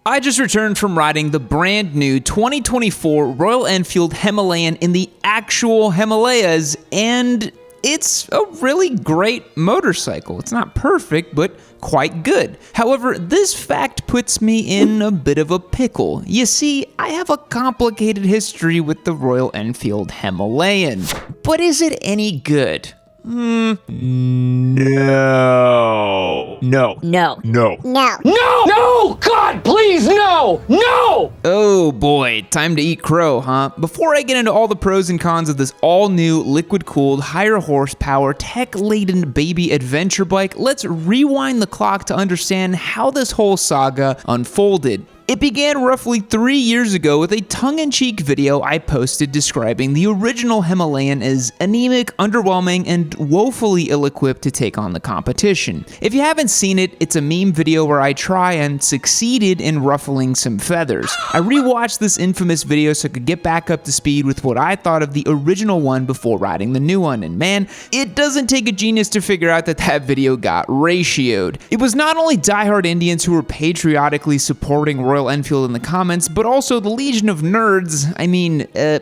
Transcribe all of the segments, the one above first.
I just returned from riding the brand new 2024 Royal Enfield Himalayan in the actual Himalayas, and it's a really great motorcycle. It's not perfect, but quite good. However, this fact puts me in a bit of a pickle. You see, I have a complicated history with the Royal Enfield Himalayan. But is it any good? No. God, please, no! Oh boy, time to eat crow, huh? Before I get into all the pros and cons of this all-new, liquid-cooled, higher horsepower, tech-laden baby adventure bike, let's rewind the clock to understand how this whole saga unfolded. It began roughly 3 years ago with a tongue-in-cheek video I posted describing the original Himalayan as anemic, underwhelming, and woefully ill-equipped to take on the competition. If you haven't seen it, it's a meme video where I try and succeeded in ruffling some feathers. I rewatched this infamous video so I could get back up to speed with what I thought of the original one before riding the new one, and man, it doesn't take a genius to figure out that that video got ratioed. It was not only diehard Indians who were patriotically supporting Royal Enfield in the comments, but also the legion of nerds,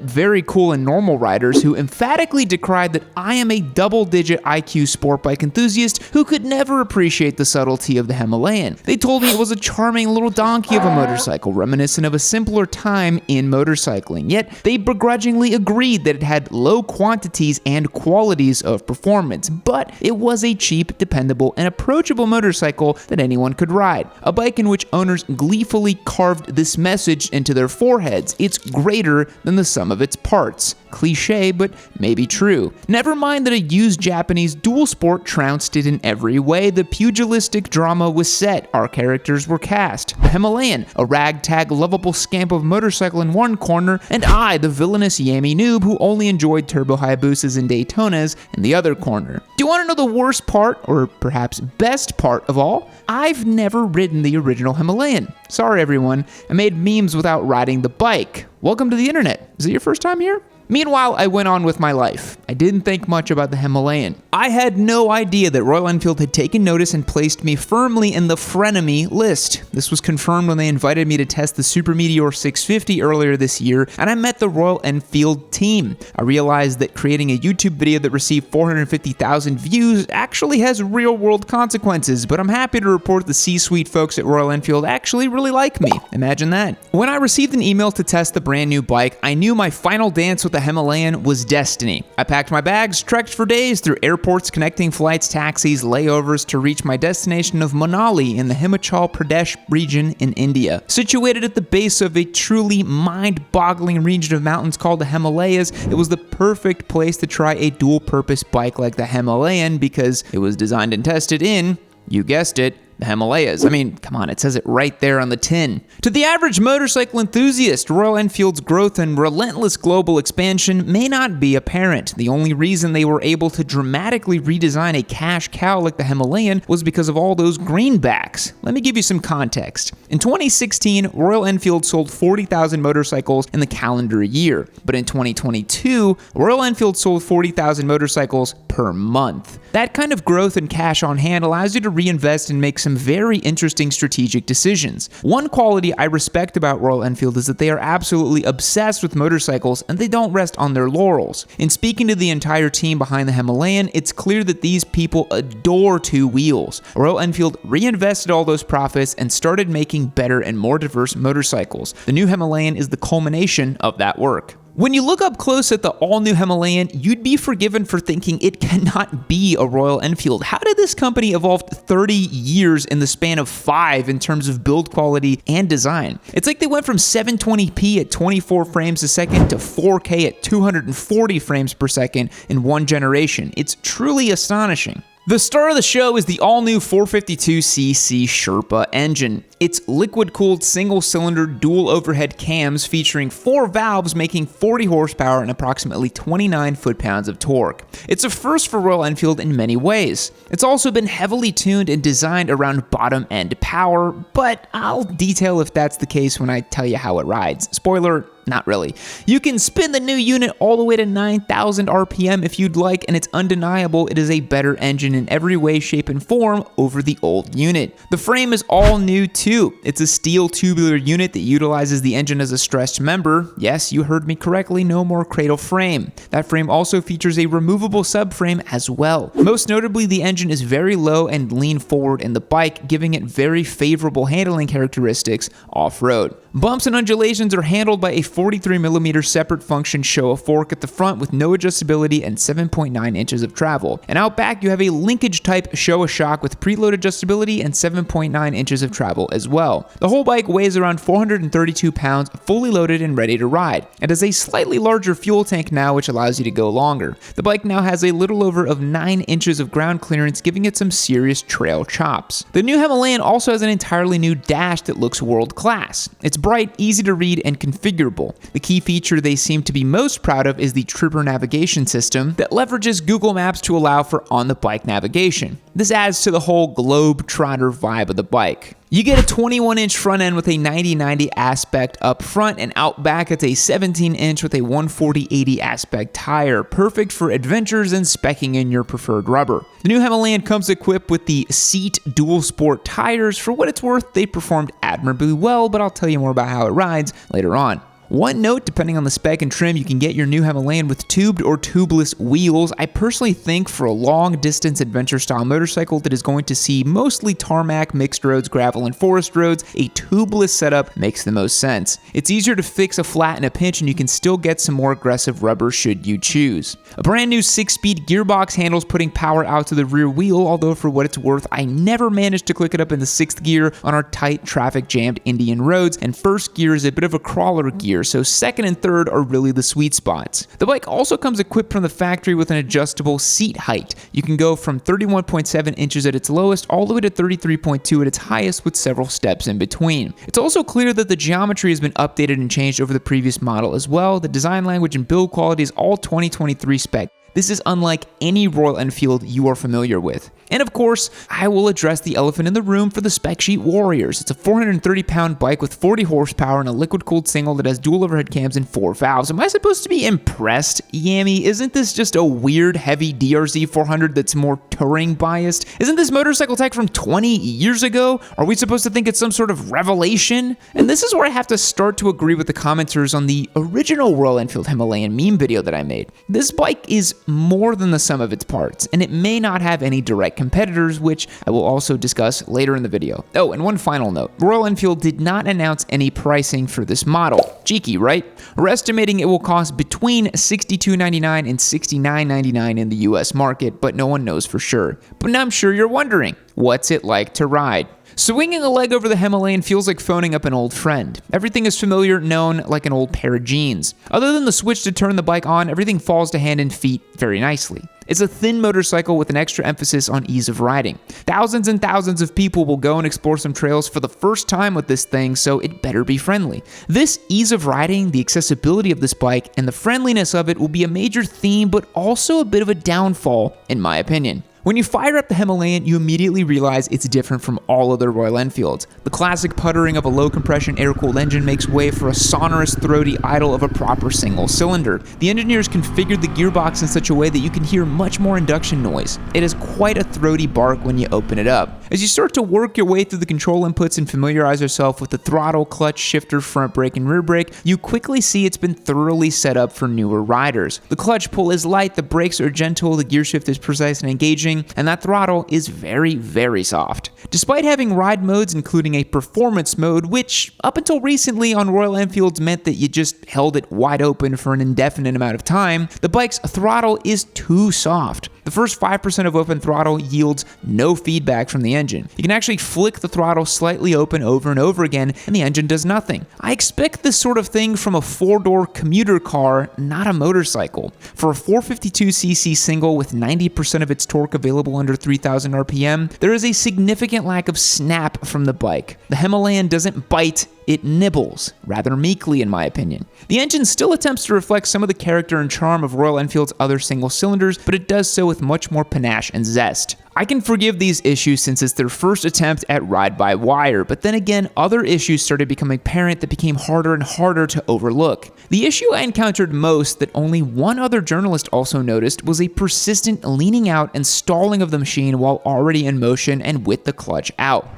very cool and normal riders who emphatically decried that I am a double-digit IQ sport bike enthusiast who could never appreciate the subtlety of the Himalayan. They told me it was a charming little donkey of a motorcycle, reminiscent of a simpler time in motorcycling, yet they begrudgingly agreed that it had low quantities and qualities of performance, but it was a cheap, dependable, and approachable motorcycle that anyone could ride. A bike in which owners gleefully carved this message into their foreheads: it's greater than the sum of its parts. Cliche, but maybe true. Never mind that a used Japanese dual sport trounced it in every way. The pugilistic drama was set. Our characters were cast. The Himalayan, a ragtag, lovable scamp of motorcycle in one corner, and I, the villainous yammy noob who only enjoyed Turbo Hayabusas and Daytonas, in the other corner. Do you want to know the worst part, or perhaps best part of all? I've never ridden the original Himalayan. Sorry everyone, I made memes without riding the bike. Welcome to the internet. Is it your first time here? Meanwhile, I went on with my life. I didn't think much about the Himalayan. I had no idea that Royal Enfield had taken notice and placed me firmly in the frenemy list. This was confirmed when they invited me to test the Super Meteor 650 earlier this year, and I met the Royal Enfield team. I realized that creating a YouTube video that received 450,000 views actually has real-world consequences, but I'm happy to report the C-suite folks at Royal Enfield actually really like me. Imagine that. When I received an email to test the brand new bike, I knew my final dance with the Himalayan was destiny. I packed my bags, trekked for days through airports, connecting flights, taxis, layovers to reach my destination of Manali in the Himachal Pradesh region in India. Situated at the base of a truly mind-boggling region of mountains called the Himalayas, it was the perfect place to try a dual-purpose bike like the Himalayan because it was designed and tested in, you guessed it, the Himalayas. Come on, it says it right there on the tin. To the average motorcycle enthusiast, Royal Enfield's growth and relentless global expansion may not be apparent. The only reason they were able to dramatically redesign a cash cow like the Himalayan was because of all those greenbacks. Let me give you some context. In 2016, Royal Enfield sold 40,000 motorcycles in the calendar year, but in 2022, Royal Enfield sold 40,000 motorcycles per month. That kind of growth and cash on hand allows you to reinvest and make some very interesting strategic decisions. One quality I respect about Royal Enfield is that they are absolutely obsessed with motorcycles and they don't rest on their laurels. In speaking to the entire team behind the Himalayan, it's clear that these people adore two wheels. Royal Enfield reinvested all those profits and started making better and more diverse motorcycles. The new Himalayan is the culmination of that work. When you look up close at the all-new Himalayan, you'd be forgiven for thinking it cannot be a Royal Enfield. How did this company evolve 30 years in the span of 5 in terms of build quality and design? It's like they went from 720p at 24 frames a second to 4K at 240 frames per second in one generation. It's truly astonishing. The star of the show is the all-new 452cc Sherpa engine. It's liquid-cooled single-cylinder dual overhead cams featuring 4 valves making 40 horsepower and approximately 29 foot-pounds of torque. It's a first for Royal Enfield in many ways. It's also been heavily tuned and designed around bottom-end power, but I'll detail if that's the case when I tell you how it rides. Spoiler, not really. You can spin the new unit all the way to 9,000 RPM if you'd like, and it's undeniable it is a better engine in every way, shape, and form over the old unit. The frame is all new too, 2. It's a steel tubular unit that utilizes the engine as a stressed member. Yes, you heard me correctly, no more cradle frame. That frame also features a removable subframe as well. Most notably, the engine is very low and lean forward in the bike, giving it very favorable handling characteristics off-road. Bumps and undulations are handled by a 43mm separate function Showa fork at the front with no adjustability and 7.9 inches of travel. And out back, you have a linkage type Showa shock with preload adjustability and 7.9 inches of travel as well. The whole bike weighs around 432 pounds, fully loaded and ready to ride. It has a slightly larger fuel tank now, which allows you to go longer. The bike now has a little over of 9 inches of ground clearance, giving it some serious trail chops. The new Himalayan also has an entirely new dash that looks world class. It's bright, easy to read, and configurable. The key feature they seem to be most proud of is the Tripper navigation system that leverages Google Maps to allow for on-the-bike navigation. This adds to the whole globe-trotter vibe of the bike. You get a 21-inch front end with a 90/90 aspect up front, and out back it's a 17-inch with a 140/80 aspect tire, perfect for adventures and speccing in your preferred rubber. The new Himalayan comes equipped with the Seat Dual Sport tires. For what it's worth, they performed admirably well, but I'll tell you more about how it rides later on. One note, depending on the spec and trim, you can get your new Himalayan with tubed or tubeless wheels. I personally think for a long-distance adventure-style motorcycle that is going to see mostly tarmac, mixed roads, gravel, and forest roads, a tubeless setup makes the most sense. It's easier to fix a flat in a pinch, and you can still get some more aggressive rubber should you choose. A brand new 6-speed gearbox handles putting power out to the rear wheel, although for what it's worth, I never managed to click it up in the 6th gear on our tight, traffic-jammed Indian roads, and 1st gear is a bit of a crawler gear, so 2nd and 3rd are really the sweet spots. The bike also comes equipped from the factory with an adjustable seat height. You can go from 31.7 inches at its lowest all the way to 33.2 at its highest, with several steps in between. It's also clear that the geometry has been updated and changed over the previous model as well. The design language and build quality is all 2023 spec. This is unlike any Royal Enfield you are familiar with. And of course, I will address the elephant in the room for the spec sheet warriors. It's a 430-pound bike with 40 horsepower and a liquid-cooled single that has dual overhead cams and 4 valves. Am I supposed to be impressed, Yami? Isn't this just a weird, heavy DRZ 400 that's more touring biased? Isn't this motorcycle tech from 20 years ago? Are we supposed to think it's some sort of revelation? And this is where I have to start to agree with the commenters on the original Royal Enfield Himalayan meme video that I made. This bike is more than the sum of its parts, and it may not have any direct competitors, which I will also discuss later in the video. Oh, and one final note. Royal Enfield did not announce any pricing for this model. Cheeky, right? We're estimating it will cost between $62.99 and $69.99 in the US market, but no one knows for sure. But now I'm sure you're wondering, what's it like to ride? Swinging a leg over the Himalayan feels like phoning up an old friend. Everything is familiar, known, like an old pair of jeans. Other than the switch to turn the bike on, everything falls to hand and feet very nicely. It's a thin motorcycle with an extra emphasis on ease of riding. Thousands and thousands of people will go and explore some trails for the first time with this thing, so it better be friendly. This ease of riding, the accessibility of this bike, and the friendliness of it will be a major theme, but also a bit of a downfall, in my opinion. When you fire up the Himalayan, you immediately realize it's different from all other Royal Enfields. The classic puttering of a low-compression air-cooled engine makes way for a sonorous, throaty idle of a proper single cylinder. The engineers configured the gearbox in such a way that you can hear much more induction noise. It has quite a throaty bark when you open it up. As you start to work your way through the control inputs and familiarize yourself with the throttle, clutch, shifter, front brake, and rear brake, you quickly see it's been thoroughly set up for newer riders. The clutch pull is light, the brakes are gentle, the gear shift is precise and engaging, and that throttle is very, very soft. Despite having ride modes including a performance mode, which up until recently on Royal Enfields meant that you just held it wide open for an indefinite amount of time, the bike's throttle is too soft. The first 5% of open throttle yields no feedback from the engine. You can actually flick the throttle slightly open over and over again, and the engine does nothing. I expect this sort of thing from a 4-door commuter car, not a motorcycle. For a 452cc single with 90% of its torque available under 3,000 RPM, there is a significant lack of snap from the bike. The Himalayan doesn't bite, it nibbles, rather meekly in my opinion. The engine still attempts to reflect some of the character and charm of Royal Enfield's other single cylinders, but it does so with much more panache and zest. I can forgive these issues since it's their first attempt at ride-by-wire, but then again, other issues started becoming apparent that became harder and harder to overlook. The issue I encountered most that only one other journalist also noticed was a persistent leaning out and stalling of the machine while already in motion and with the clutch out.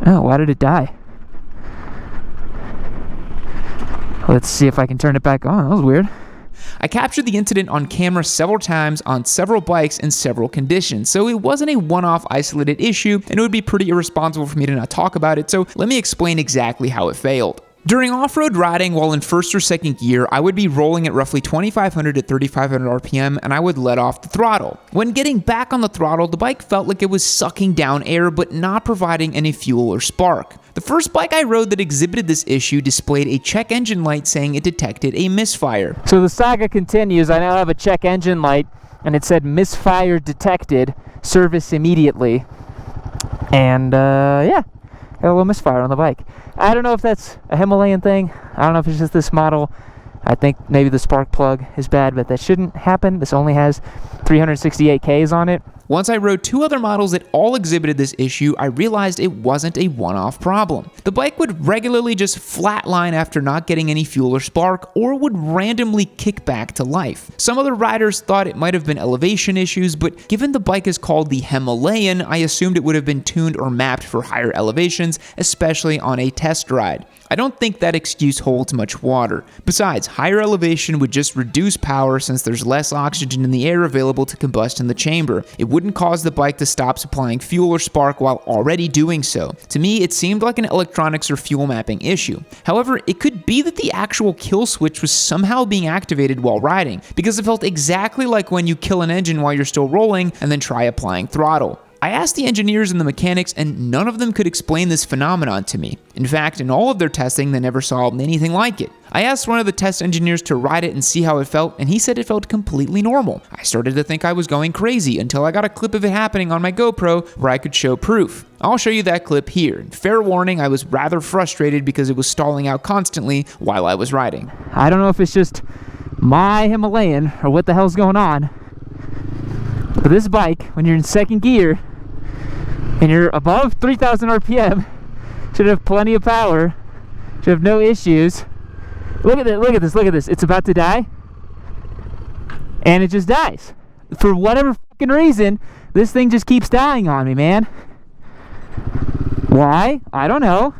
Oh, why did it die? Let's see if I can turn it back on. That was weird. I captured the incident on camera several times on several bikes in several conditions, so it wasn't a one-off isolated issue, and it would be pretty irresponsible for me to not talk about it, so let me explain exactly how it failed. During off-road riding while in first or second gear, I would be rolling at roughly 2,500 to 3,500 RPM and I would let off the throttle. When getting back on the throttle, the bike felt like it was sucking down air but not providing any fuel or spark. The first bike I rode that exhibited this issue displayed a check engine light saying it detected a misfire. So the saga continues. I now have a check engine light and it said misfire detected, service immediately. And yeah, got a little misfire on the bike. I don't know if that's a Himalayan thing. I don't know if it's just this model. I think maybe the spark plug is bad, but that shouldn't happen. This only has 368 Ks on it. Once I rode two other models that all exhibited this issue, I realized it wasn't a one-off problem. The bike would regularly just flatline after not getting any fuel or spark, or would randomly kick back to life. Some other riders thought it might have been elevation issues, but given the bike is called the Himalayan, I assumed it would have been tuned or mapped for higher elevations, especially on a test ride. I don't think that excuse holds much water. Besides, higher elevation would just reduce power since there's less oxygen in the air available to combust in the chamber. It wouldn't cause the bike to stop supplying fuel or spark while already doing so. To me, it seemed like an electronics or fuel mapping issue. However, it could be that the actual kill switch was somehow being activated while riding, because it felt exactly like when you kill an engine while you're still rolling and then try applying throttle. I asked the engineers and the mechanics, and none of them could explain this phenomenon to me. In fact, in all of their testing, they never saw anything like it. I asked one of the test engineers to ride it and see how it felt, and he said it felt completely normal. I started to think I was going crazy until I got a clip of it happening on my GoPro where I could show proof. I'll show you that clip here. Fair warning, I was rather frustrated because it was stalling out constantly while I was riding. I don't know if it's just my Himalayan or what the hell's going on, but this bike, when you're in second gear, and you're above 3,000 RPM, should have plenty of power, should have no issues. Look at this. It's about to die, and it just dies. For whatever fucking reason, this thing just keeps dying on me, man. Why? I don't know.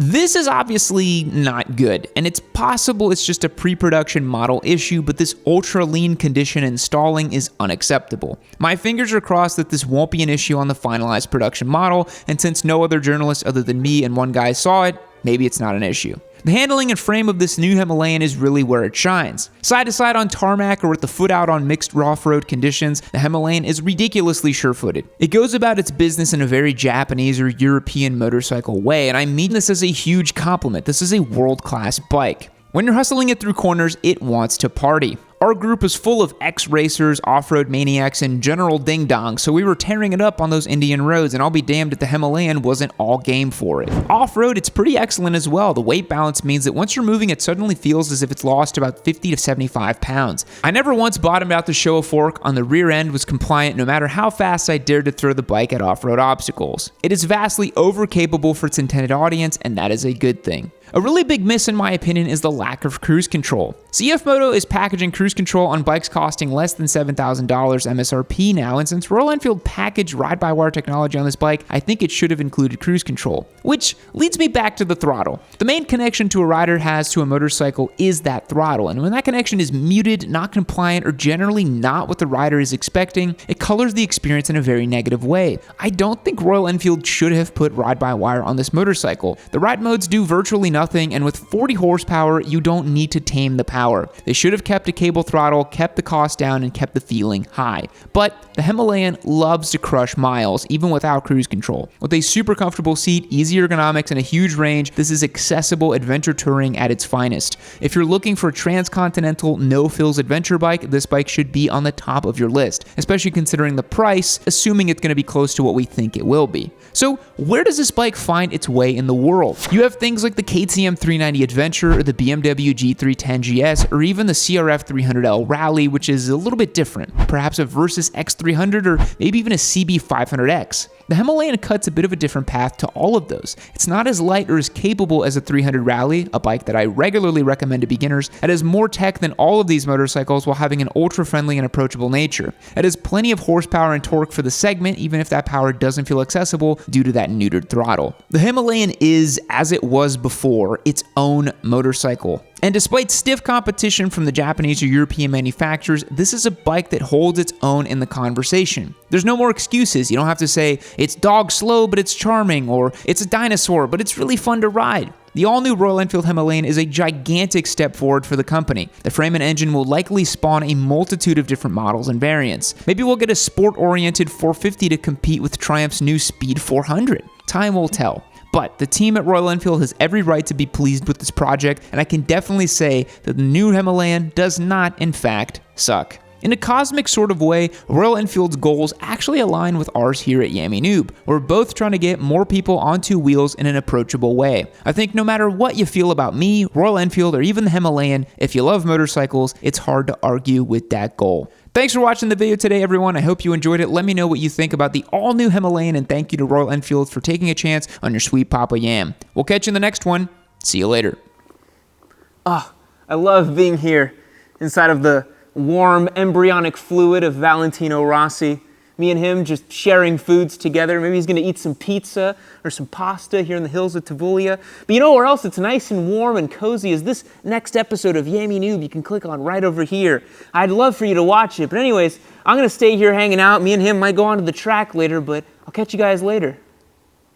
This is obviously not good, and it's possible it's just a pre-production model issue, but this ultra lean condition installing is unacceptable. My fingers are crossed that this won't be an issue on the finalized production model, and since no other journalist other than me and one guy saw it, maybe it's not an issue. The handling and frame of this new Himalayan is really where it shines. Side to side on tarmac or with the foot out on mixed off-road conditions, the Himalayan is ridiculously sure-footed. It goes about its business in a very Japanese or European motorcycle way, and I mean this as a huge compliment. This is a world-class bike. When you're hustling it through corners, it wants to party. Our group is full of ex-racers, off-road maniacs, and general ding-dongs, so we were tearing it up on those Indian roads, and I'll be damned if the Himalayan wasn't all game for it. Off-road, it's pretty excellent as well. The weight balance means that once you're moving, it suddenly feels as if it's lost about 50 to 75 pounds. I never once bottomed out to show a fork on the rear end, was compliant no matter how fast I dared to throw the bike at off-road obstacles. It is vastly over-capable for its intended audience, and that is a good thing. A really big miss in my opinion is the lack of cruise control. CF Moto is packaging cruise control on bikes costing less than $7,000 MSRP now, and since Royal Enfield packaged ride-by-wire technology on this bike, I think it should have included cruise control. Which leads me back to the throttle. The main connection to a rider has to a motorcycle is that throttle, and when that connection is muted, not compliant, or generally not what the rider is expecting, it colors the experience in a very negative way. I don't think Royal Enfield should have put ride-by-wire on this motorcycle. The ride modes do virtually nothing, and with 40 horsepower, you don't need to tame the power. They should have kept a cable throttle, kept the cost down, and kept the feeling high. But the Himalayan loves to crush miles, even without cruise control. With a super comfortable seat, easy ergonomics, and a huge range, this is accessible adventure touring at its finest. If you're looking for a transcontinental, no-frills adventure bike, this bike should be on the top of your list, especially considering the price, assuming it's going to be close to what we think it will be. So, where does this bike find its way in the world? You have things like the KTM 390 Adventure or the BMW G310 GS or even the CRF 300L Rally, which is a little bit different. Perhaps a Versys X300 or maybe even a CB 500X. The Himalayan cuts a bit of a different path to all of those. It's not as light or as capable as a 300 Rally, a bike that I regularly recommend to beginners. It has more tech than all of these motorcycles while having an ultra-friendly and approachable nature. It has plenty of horsepower and torque for the segment, even if that power doesn't feel accessible due to that neutered throttle. The Himalayan is, as it was before, its own motorcycle. And despite stiff competition from the Japanese or European manufacturers, this is a bike that holds its own in the conversation. There's no more excuses. You don't have to say, it's dog slow, but it's charming, or it's a dinosaur, but it's really fun to ride. The all-new Royal Enfield Himalayan is a gigantic step forward for the company. The frame and engine will likely spawn a multitude of different models and variants. Maybe we'll get a sport-oriented 450 to compete with Triumph's new Speed 400. Time will tell. But the team at Royal Enfield has every right to be pleased with this project, and I can definitely say that the new Himalayan does not, in fact, suck. In a cosmic sort of way, Royal Enfield's goals actually align with ours here at Yami Noob. We're both trying to get more people onto wheels in an approachable way. I think no matter what you feel about me, Royal Enfield, or even the Himalayan, if you love motorcycles, it's hard to argue with that goal. Thanks for watching the video today, everyone. I hope you enjoyed it. Let me know what you think about the all-new Himalayan, and thank you to Royal Enfield for taking a chance on your sweet Papa Yam. We'll catch you in the next one. See you later. Oh, I love being here inside of the warm embryonic fluid of Valentino Rossi. Me and him just sharing foods together. Maybe he's gonna eat some pizza or some pasta here in the hills of Tvulia. But you know where else it's nice and warm and cozy is this next episode of Yami Noob. You can click on right over here. I'd love for you to watch it. But anyways, I'm gonna stay here hanging out. Me and him might go onto the track later, but I'll catch you guys later.